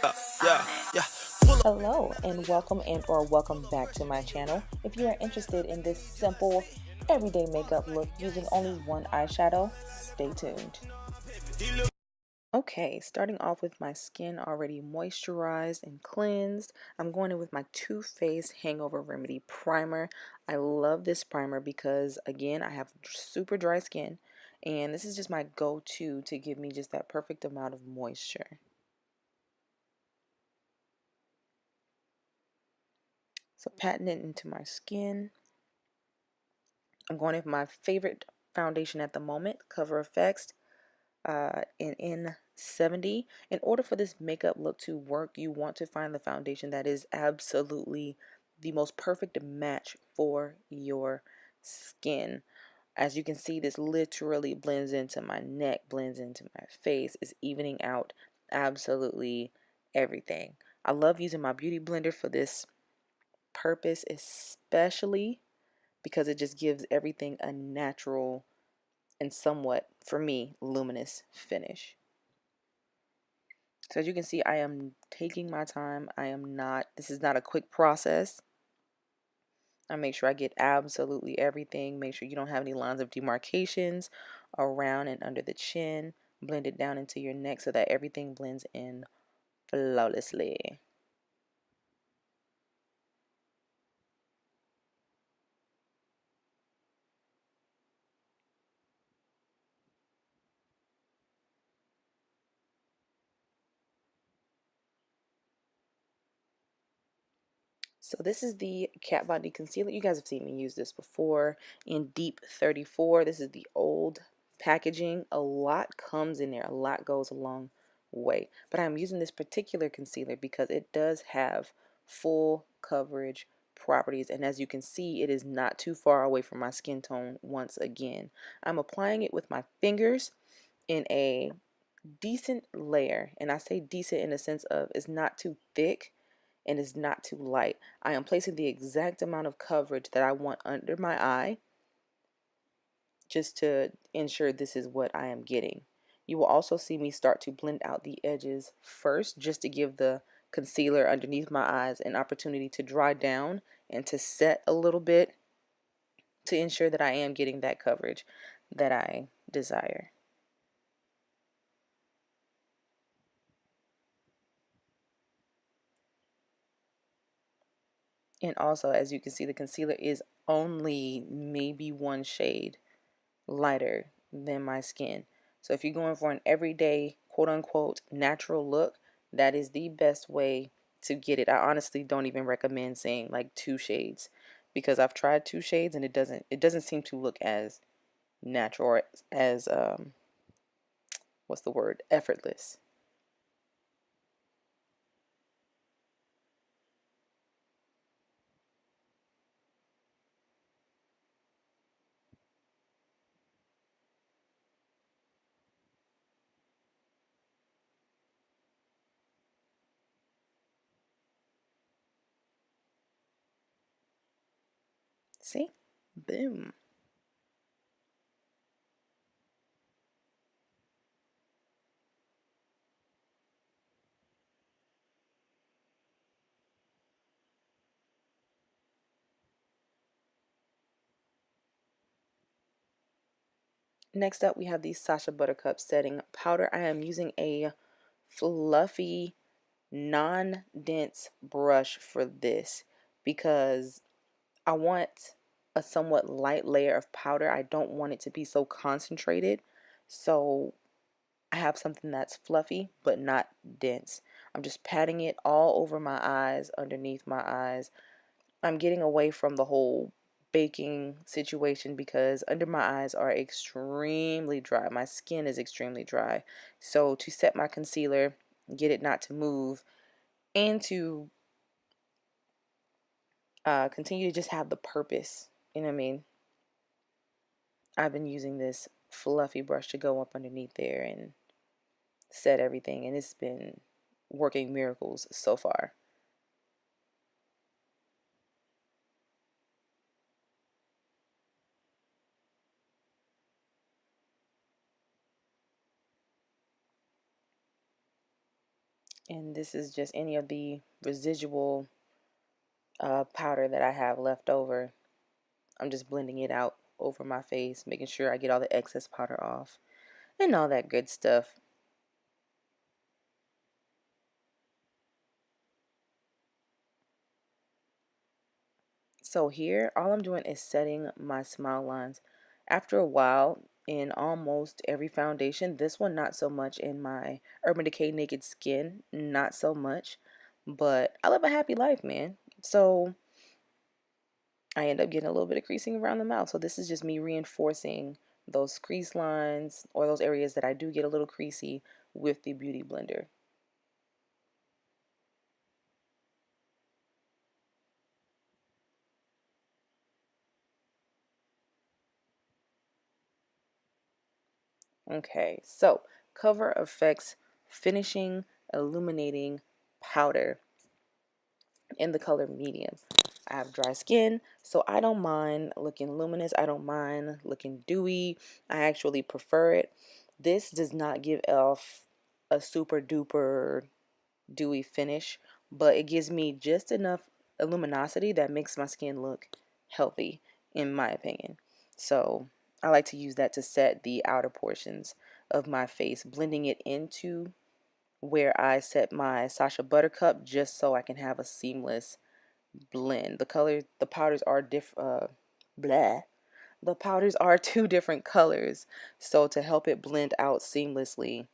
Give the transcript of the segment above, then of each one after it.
Yeah, yeah. Hello and welcome back to my channel. If you are interested in this simple everyday makeup look using only one eyeshadow, stay tuned. Okay, starting off with my skin already moisturized and cleansed, I'm going in with my Too Faced Hangover Remedy Primer. I love this primer because, again, I have super dry skin, and this is just my go-to to give me just that perfect amount of moisture. So patting it into my skin. I'm going with my favorite foundation at the moment, CoverFx in N70. In order for this makeup look to work, you want to find the foundation that is absolutely the most perfect match for your skin. As you can see, this literally blends into my neck, blends into my face, is evening out absolutely everything. I love using my beauty blender for this purpose, especially because it just gives everything a natural and somewhat, for me, luminous finish. So as you can see, I am taking my time. This is not a quick process. I make sure I get absolutely everything. Make sure you don't have any lines of demarcations around and under the chin. Blend it down into your neck so that everything blends in flawlessly. So this is the Kat Von D concealer. You guys have seen me use this before in Deep 34. This is the old packaging. A lot comes in there. A lot goes a long way. But I'm using this particular concealer because it does have full coverage properties. And as you can see, it is not too far away from my skin tone once again. I'm applying it with my fingers in a decent layer. And I say decent in the sense of it's not too thick and is not too light. I am placing the exact amount of coverage that I want under my eye just to ensure this is what I am getting. You will also see me start to blend out the edges first just to give the concealer underneath my eyes an opportunity to dry down and to set a little bit to ensure that I am getting that coverage that I desire. And also, as you can see, the concealer is only maybe one shade lighter than my skin. So if you're going for an everyday quote unquote natural look, that is the best way to get it. I honestly don't even recommend saying like 2 shades because I've tried 2 shades and it doesn't seem to look as natural or as what's the word, effortless. See? Boom. Next up, we have the Sascha Buttercup setting powder. I am using a fluffy non-dense brush for this because I want a somewhat light layer of powder. I don't want it to be so concentrated. So I have something that's fluffy but not dense. I'm just patting it all over my eyes, underneath my eyes. I'm getting away from the whole baking situation because under my eyes are extremely dry. My skin is extremely dry. So to set my concealer, get it not to move, and to continue to just have the purpose. You know what I mean? I've been using this fluffy brush to go up underneath there and set everything, and it's been working miracles so far. And this is just any of the residual powder that I have left over. I'm just blending it out over my face, making sure I get all the excess powder off and all that good stuff. So here, all I'm doing is setting my smile lines. After a while, in almost every foundation, this one not so much, in my Urban Decay Naked Skin, not so much, but I live a happy life, man. So I end up getting a little bit of creasing around the mouth. So this is just me reinforcing those crease lines or those areas that I do get a little creasy with the Beauty Blender. Okay, so CoverFx Finishing Illuminating Powder in the color medium. I have dry skin, so I don't mind looking luminous. I don't mind looking dewy. I actually prefer it. This does not give off a super duper dewy finish, but it gives me just enough luminosity that makes my skin look healthy, in my opinion. So I like to use that to set the outer portions of my face, blending it into where I set my Sascha Buttercup, just so I can have a seamless blend. The powders are blah. The powders are two different colors, so to help it blend out seamlessly,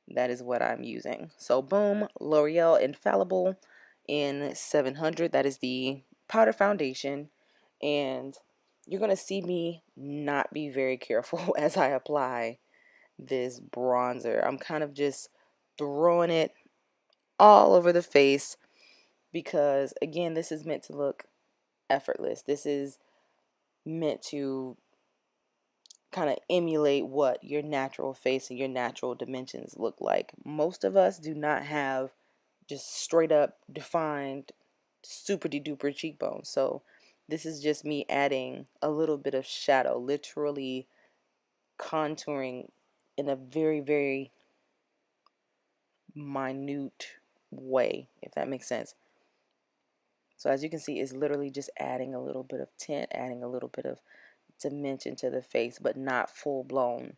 that is what I'm using. So boom, L'Oreal Infallible in 700. That is the powder foundation, and you're gonna see me not be very careful as I apply this bronzer. I'm kind of just throwing it all over the face because, again, this is meant to look effortless. This is meant to kind of emulate what your natural face and your natural dimensions look like. Most of us do not have just straight up defined super duper cheekbones. So this is just me adding a little bit of shadow, literally contouring in a very, very minute way, if that makes sense. So as you can see, it's literally just adding a little bit of tint, adding a little bit of dimension to the face, but not full blown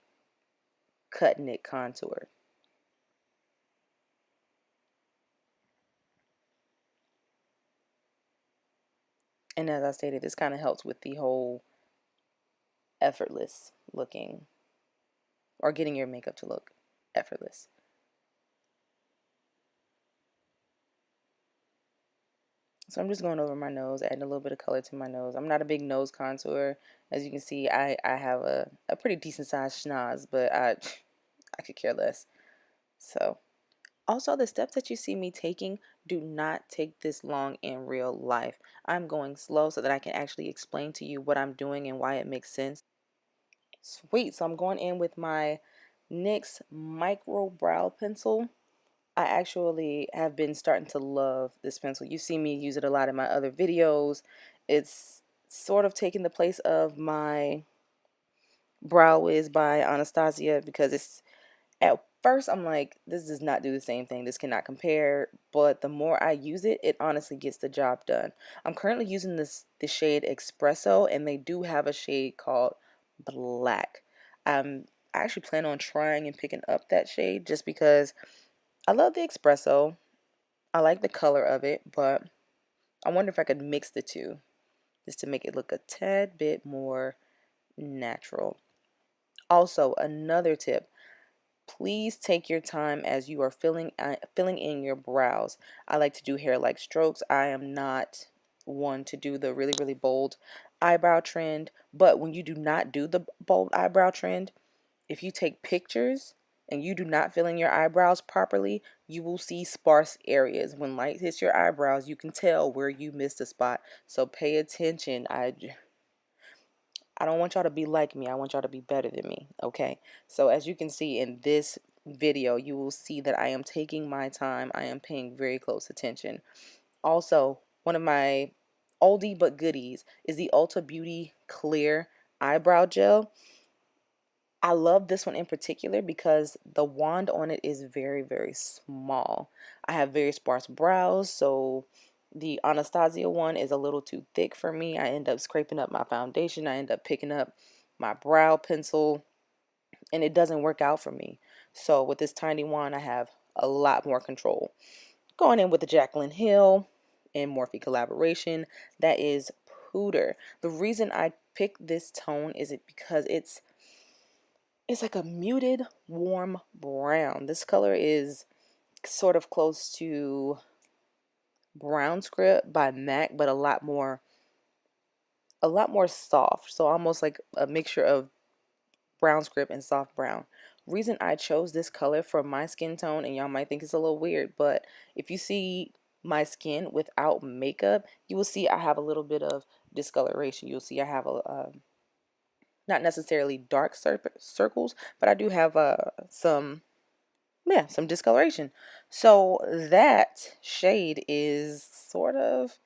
cutting it contour. And as I stated, this kind of helps with the whole effortless looking, or getting your makeup to look effortless. So I'm just going over my nose, adding a little bit of color to my nose. I'm not a big nose contour. As you can see, I have a pretty decent sized schnoz, but I could care less. So also, the steps that you see me taking do not take this long in real life. I'm going slow so that I can actually explain to you what I'm doing and why it makes sense. Sweet. So I'm going in with my NYX Micro Brow Pencil. I actually have been starting to love this pencil. You see me use it a lot in my other videos. It's sort of taking the place of my Brow Wiz by Anastasia, because it's, at first I'm like, this does not do the same thing. This cannot compare. But the more I use it, it honestly gets the job done. I'm currently using the shade Espresso, and they do have a shade called Black. I actually plan on trying and picking up that shade just because I love the Espresso. I like the color of it, but I wonder if I could mix the two just to make it look a tad bit more natural. Also, another tip, please take your time as you are filling in your brows. I like to do hair-like strokes. I am not one to do the really, really bold eyebrow trend, but when you do not do the bold eyebrow trend, if you take pictures and you do not fill in your eyebrows properly, you will see sparse areas. When light hits your eyebrows, you can tell where you missed a spot. So pay attention. I don't want y'all to be like me. I want y'all to be better than me, okay? So as you can see in this video, you will see that I am taking my time. I am paying very close attention. Also, one of my oldie but goodies is the Ulta Beauty Clear Eyebrow Gel. I love this one in particular because the wand on it is very, very small. I have very sparse brows, so the Anastasia one is a little too thick for me. I end up scraping up my foundation. I end up picking up my brow pencil, and it doesn't work out for me. So with this tiny wand, I have a lot more control. Going in with the Jaclyn Hill and Morphe collaboration, that is Pooter. The reason I picked this tone is it because it's like a muted warm brown. This color is sort of close to Brown Script by MAC, but a lot more soft. So almost like a mixture of brown script and soft brown. Reason I chose this color for my skin tone, and y'all might think it's a little weird, but if you see my skin without makeup, you will see I have a little bit of discoloration. You'll see I have a not necessarily dark circles, but I do have some discoloration. So that shade is sort of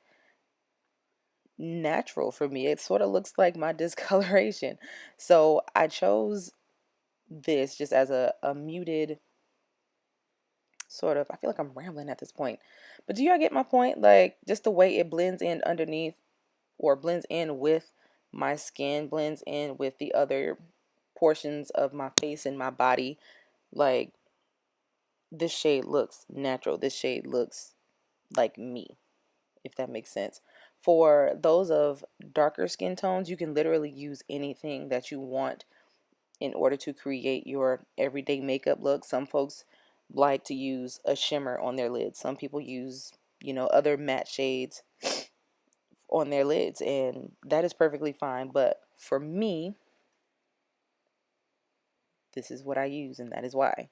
natural for me. It sort of looks like my discoloration. So I chose this just as a muted sort of, I feel like I'm rambling at this point. But do y'all get my point? Like just the way it blends in underneath, or blends in with my skin, blends in with the other portions of my face and my body. Like this shade looks natural. This shade looks like me, if that makes sense. For those of darker skin tones, you can literally use anything that you want in order to create your everyday makeup look. Some folks like to use a shimmer on their lids. Some people use, other matte shades on their lids, and that is perfectly fine. But for me, this is what I use, and that is why.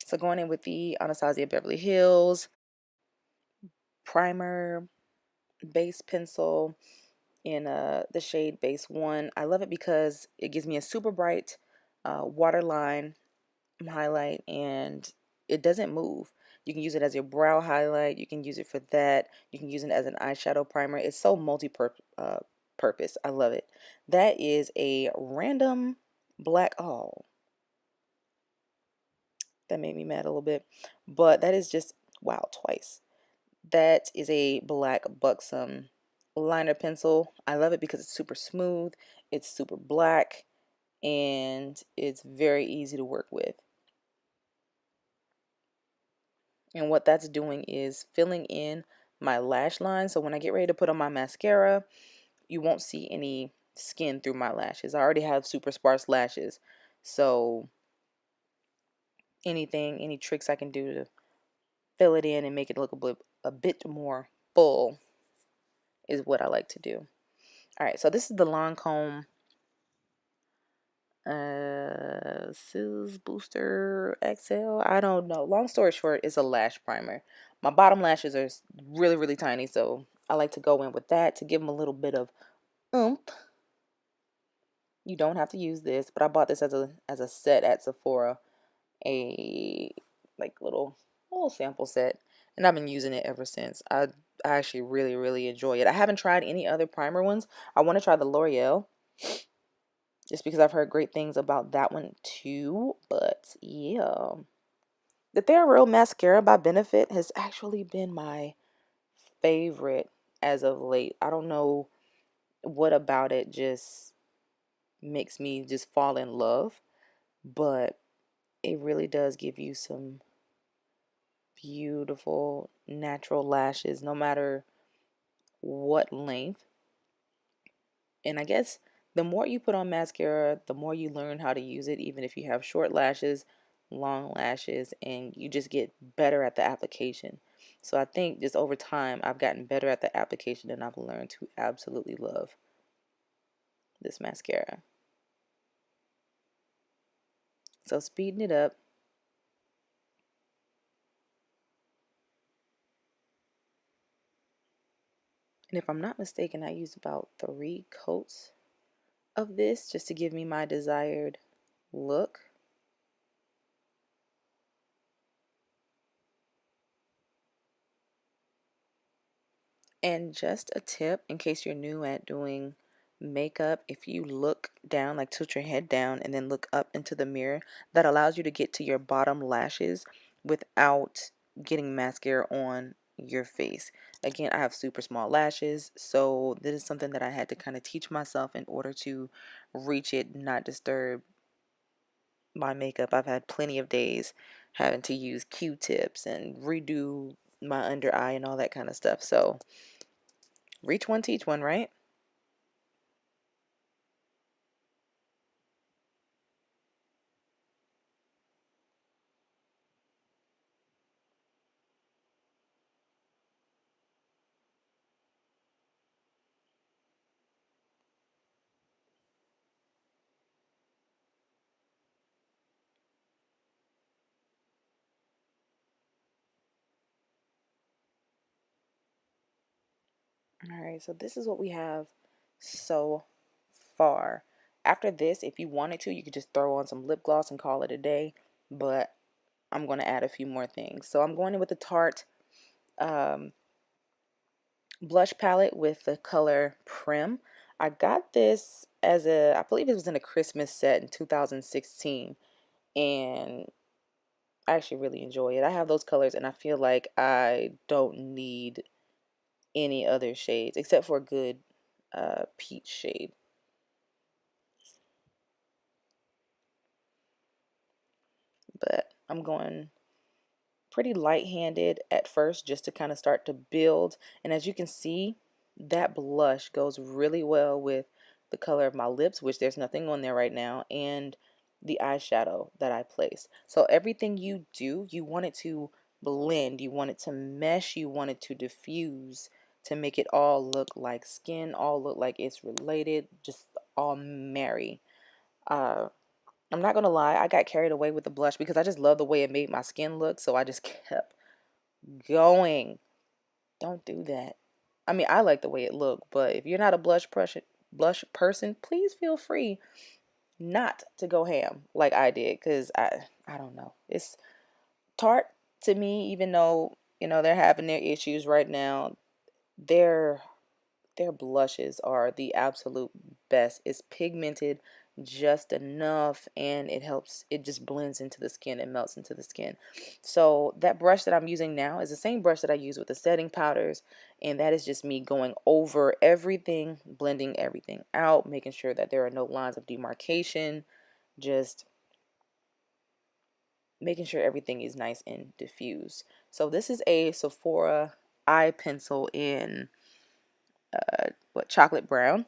So going in with the Anastasia Beverly Hills primer, base pencil in the shade Base 1. I love it because it gives me a super bright waterline highlight, and it doesn't move. You can use it as your brow highlight. You can use it for that. You can use it as an eyeshadow primer. It's so multi-purpose. I love it. That is a random black. Oh, that made me mad a little bit. But that is just, wow, twice. That is a black buxom liner pencil. I love it because it's super smooth. It's super black. And it's very easy to work with. And what that's doing is filling in my lash line. So when I get ready to put on my mascara, you won't see any skin through my lashes. I already have super sparse lashes. So any tricks I can do to fill it in and make it look a bit more full is what I like to do. All right, so this is the Lancome Sis Booster XL. I don't know. Long story short, it's a lash primer. My bottom lashes are really, really tiny, so I like to go in with that to give them a little bit of oomph. You don't have to use this, but I bought this as a set at Sephora, a like little sample set, and I've been using it ever since. I actually really, really enjoy it. I haven't tried any other primer ones. I want to try the Loreal, just because I've heard great things about that one too. But yeah, the Thera mascara by Benefit has actually been my favorite as of late. I don't know what about it just makes me just fall in love, but it really does give you some beautiful natural lashes no matter what length. And I guess the more you put on mascara, the more you learn how to use it, even if you have short lashes, long lashes, and you just get better at the application. So I think just over time, I've gotten better at the application, and I've learned to absolutely love this mascara. So speeding it up. And if I'm not mistaken, I used about 3 coats of this just to give me my desired look. And just a tip in case you're new at doing makeup, if you look down, like tilt your head down and then look up into the mirror, that allows you to get to your bottom lashes without getting mascara on your face. Again, I have super small lashes, so this is something that I had to kind of teach myself in order to reach it, not disturb my makeup. I've had plenty of days having to use Q-tips and redo my under eye and all that kind of stuff. So reach one, teach one, right? All right, so this is what we have so far. After this, if you wanted to, you could just throw on some lip gloss and call it a day, but I'm going to add a few more things. So I'm going in with the Tarte um, blush palette with the color Prim. I got this as a, I believe it was in a Christmas set in 2016, and I actually really enjoy it. I have those colors, and I feel like I don't need any other shades except for a good peach shade. But I'm going pretty light-handed at first just to kind of start to build. And as you can see, that blush goes really well with the color of my lips, which there's nothing on there right now, and the eyeshadow that I place. So everything you do, you want it to blend, you want it to mesh, you want it to diffuse to make it all look like skin, all look like it's related, just all marry. Uh, I'm not gonna lie, I got carried away with the blush because I just love the way it made my skin look, so I just kept going. Don't do that. I mean, I like the way it looked, but if you're not a blush person, please feel free not to go ham like I did, because I don't know. It's Tarte to me, even though, you know, they're having their issues right now, they're their blushes are the absolute best. It's pigmented just enough, and it just blends into the skin and melts into the skin. So that brush that I'm using now is the same brush that I use with the setting powders, and that is just me going over everything, blending everything out, making sure that there are no lines of demarcation, just making sure everything is nice and diffused. So this is a Sephora eye pencil in chocolate brown,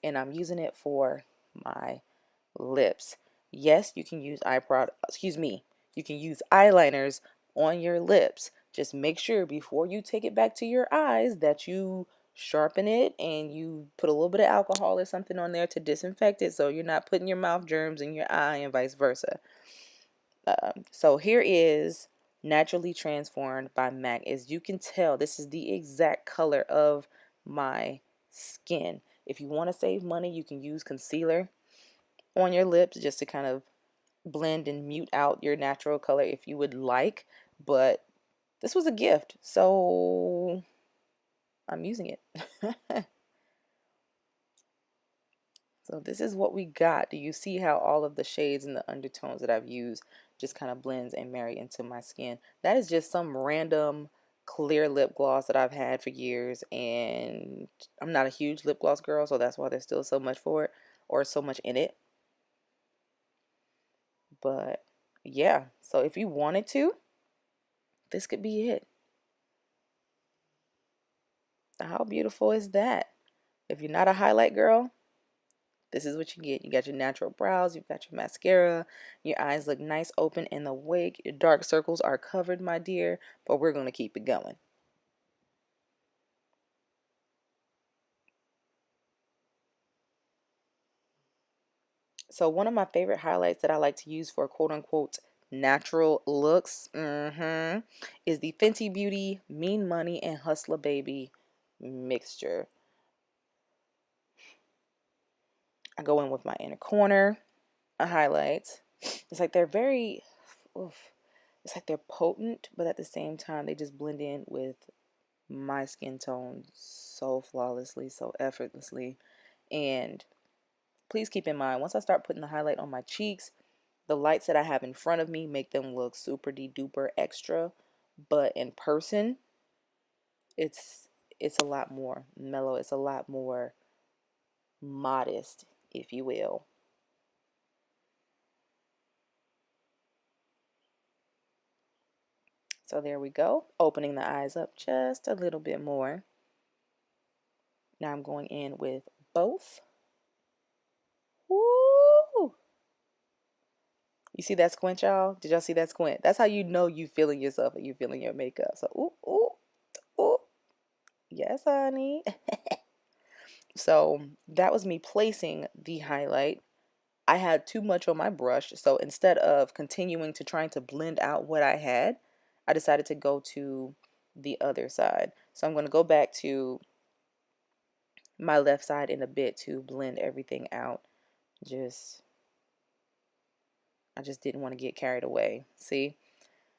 and I'm using it for my lips. Yes, you can use you can use eyeliners on your lips. Just make sure before you take it back to your eyes that you sharpen it and you put a little bit of alcohol or something on there to disinfect it, so you're not putting your mouth germs in your eye and vice versa. So here is Naturally Transformed by MAC. As you can tell, this is the exact color of my skin. If you want to save money, you can use concealer on your lips just to kind of blend and mute out your natural color if you would like. But this was a gift, so I'm using it. So this is what we got. Do you see how all of the shades and the undertones that I've used just kind of blends and marry into my skin? That is just some random clear lip gloss that I've had for years, and I'm not a huge lip gloss girl, so that's why there's still so much for it, or so much in it. But yeah, so if you wanted to, this could be it. How beautiful is that? If you're not a highlight girl, this is what you get. You got your natural brows, you've got your mascara, your eyes look nice, open, and awake. Your dark circles are covered, my dear, but we're going to keep it going. So one of my favorite highlights that I like to use for quote unquote natural looks is the Fenty Beauty Mean Money and Hustler Baby mixture. I go in with my inner corner, a highlight. It's like they're very, oof, it's like they're potent, but at the same time, they just blend in with my skin tone so flawlessly, so effortlessly. And please keep in mind, once I start putting the highlight on my cheeks, the lights that I have in front of me make them look super duper extra, but in person, it's a lot more mellow. It's a lot more modest, if you will. So there we go, opening the eyes up just a little bit more. Now I'm going in with both. Woo! You see that squint, y'all? Did y'all see that squint? That's how you know you feeling yourself and you feeling your makeup. So, ooh, ooh, ooh. Yes, honey. So that was me placing the highlight. I had too much on my brush, so instead of continuing to trying to blend out what I had, I decided to go to the other side. So I'm going to go back to my left side in a bit to blend everything out. I just didn't want to get carried away. See?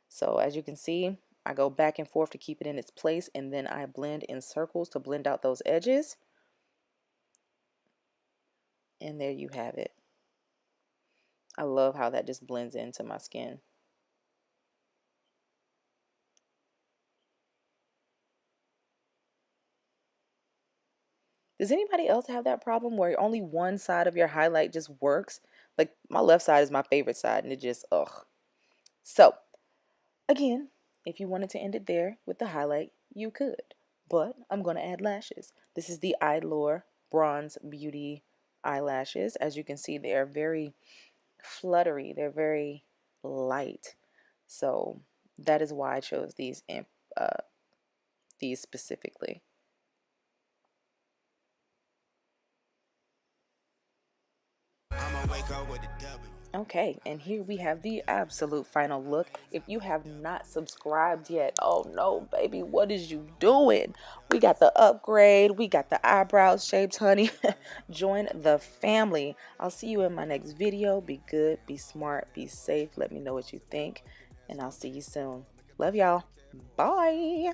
So as you can see, I go back and forth to keep it in its place, and then I blend in circles to blend out those edges. And there you have it. I love how that just blends into my skin. Does anybody else have that problem where only one side of your highlight just works? Like my left side is my favorite side and it just, ugh. So, again, if you wanted to end it there with the highlight, you could. But I'm going to add lashes. This is the Eyeliner Bronze Beauty eyelashes. As you can see, they are very fluttery. They're very light. So that is why I chose these specifically. Okay, and here we have the absolute final look. If you have not subscribed yet, oh no, baby, what is you doing? We got the upgrade, we got the eyebrows shaped, honey. Join the family. I'll see you in my next video. Be good, be smart, be safe. Let me know what you think, and I'll see you soon. Love y'all. Bye.